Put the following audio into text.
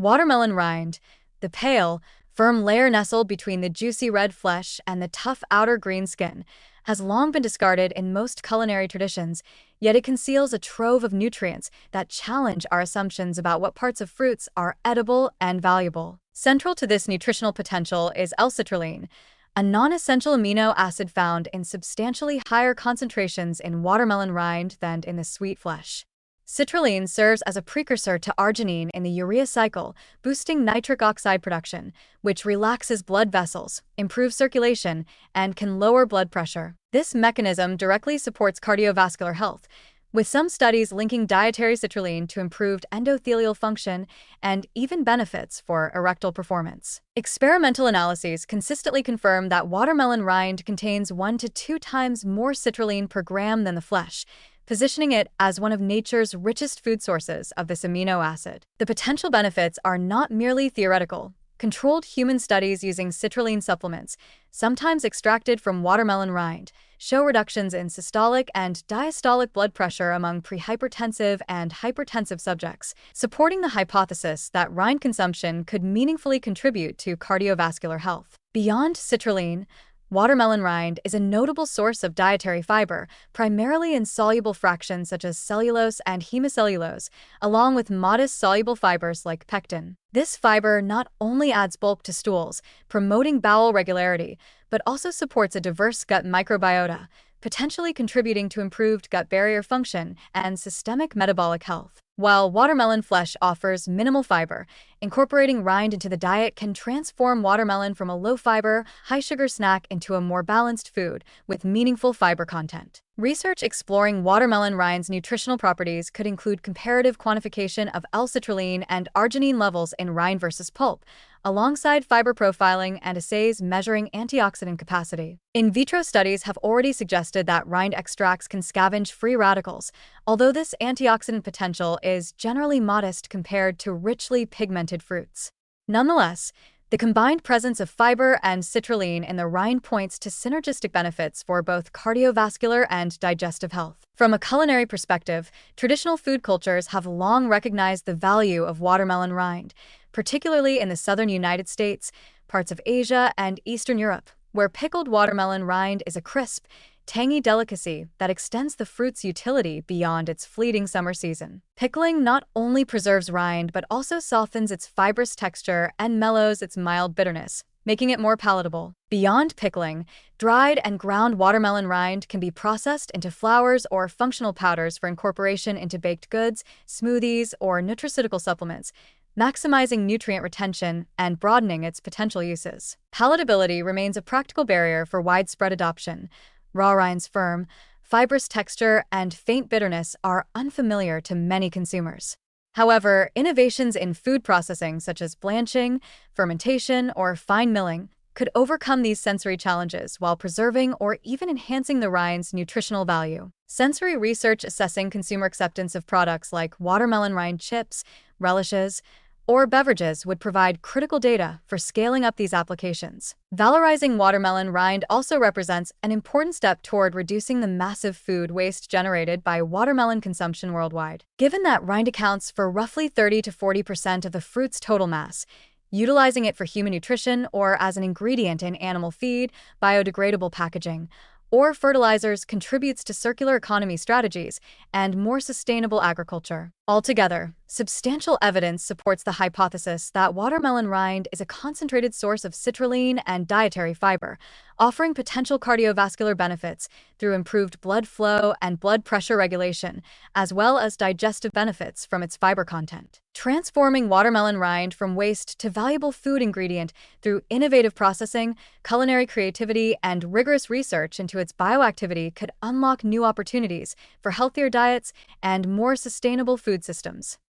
Watermelon rind, the pale, firm layer nestled between the juicy red flesh and the tough outer green skin, has long been discarded in most culinary traditions, yet it conceals a trove of nutrients that challenge our assumptions about what parts of fruits are edible and valuable. Central to this nutritional potential is L-citrulline, a non-essential amino acid found in substantially higher concentrations in watermelon rind than in the sweet flesh. Citrulline serves as a precursor to arginine in the urea cycle, boosting nitric oxide production, which relaxes blood vessels, improves circulation, and can lower blood pressure. This mechanism directly supports cardiovascular health, with some studies linking dietary citrulline to improved endothelial function and even benefits for erectile performance. Experimental analyses consistently confirm that watermelon rind contains 1 to 2 times more citrulline per gram than the flesh, positioning it as one of nature's richest food sources of this amino acid. The potential benefits are not merely theoretical. Controlled human studies using citrulline supplements, sometimes extracted from watermelon rind, show reductions in systolic and diastolic blood pressure among prehypertensive and hypertensive subjects, supporting the hypothesis that rind consumption could meaningfully contribute to cardiovascular health. Beyond citrulline, watermelon rind is a notable source of dietary fiber, primarily in soluble fractions such as cellulose and hemicellulose, along with modest soluble fibers like pectin. This fiber not only adds bulk to stools, promoting bowel regularity, but also supports a diverse gut microbiota, potentially contributing to improved gut barrier function and systemic metabolic health. While watermelon flesh offers minimal fiber, incorporating rind into the diet can transform watermelon from a low-fiber, high-sugar snack into a more balanced food with meaningful fiber content. Research exploring watermelon rind's nutritional properties could include comparative quantification of L-citrulline and arginine levels in rind versus pulp, alongside fiber profiling and assays measuring antioxidant capacity. In vitro studies have already suggested that rind extracts can scavenge free radicals, although this antioxidant potential is generally modest compared to richly pigmented fruits. Nonetheless, the combined presence of fiber and citrulline in the rind points to synergistic benefits for both cardiovascular and digestive health. From a culinary perspective, traditional food cultures have long recognized the value of watermelon rind, particularly in the southern United States, parts of Asia, and Eastern Europe, where pickled watermelon rind is a crisp, tangy delicacy that extends the fruit's utility beyond its fleeting summer season. Pickling not only preserves rind but also softens its fibrous texture and mellows its mild bitterness, making it more palatable. Beyond pickling, dried and ground watermelon rind can be processed into flours or functional powders for incorporation into baked goods, smoothies, or nutraceutical supplements, maximizing nutrient retention and broadening its potential uses. Palatability remains a practical barrier for widespread adoption. Raw rind's firm, fibrous texture and faint bitterness are unfamiliar to many consumers. However, innovations in food processing such as blanching, fermentation, or fine milling could overcome these sensory challenges while preserving or even enhancing the rind's nutritional value. Sensory research assessing consumer acceptance of products like watermelon rind chips, relishes, or beverages would provide critical data for scaling up these applications. Valorizing watermelon rind also represents an important step toward reducing the massive food waste generated by watermelon consumption worldwide. Given that rind accounts for roughly 30 to 40% of the fruit's total mass, utilizing it for human nutrition or as an ingredient in animal feed, biodegradable packaging, or fertilizers contributes to circular economy strategies and more sustainable agriculture. Altogether, substantial evidence supports the hypothesis that watermelon rind is a concentrated source of citrulline and dietary fiber, offering potential cardiovascular benefits through improved blood flow and blood pressure regulation, as well as digestive benefits from its fiber content. Transforming watermelon rind from waste to valuable food ingredient through innovative processing, culinary creativity, and rigorous research into its bioactivity could unlock new opportunities for healthier diets and more sustainable food systems.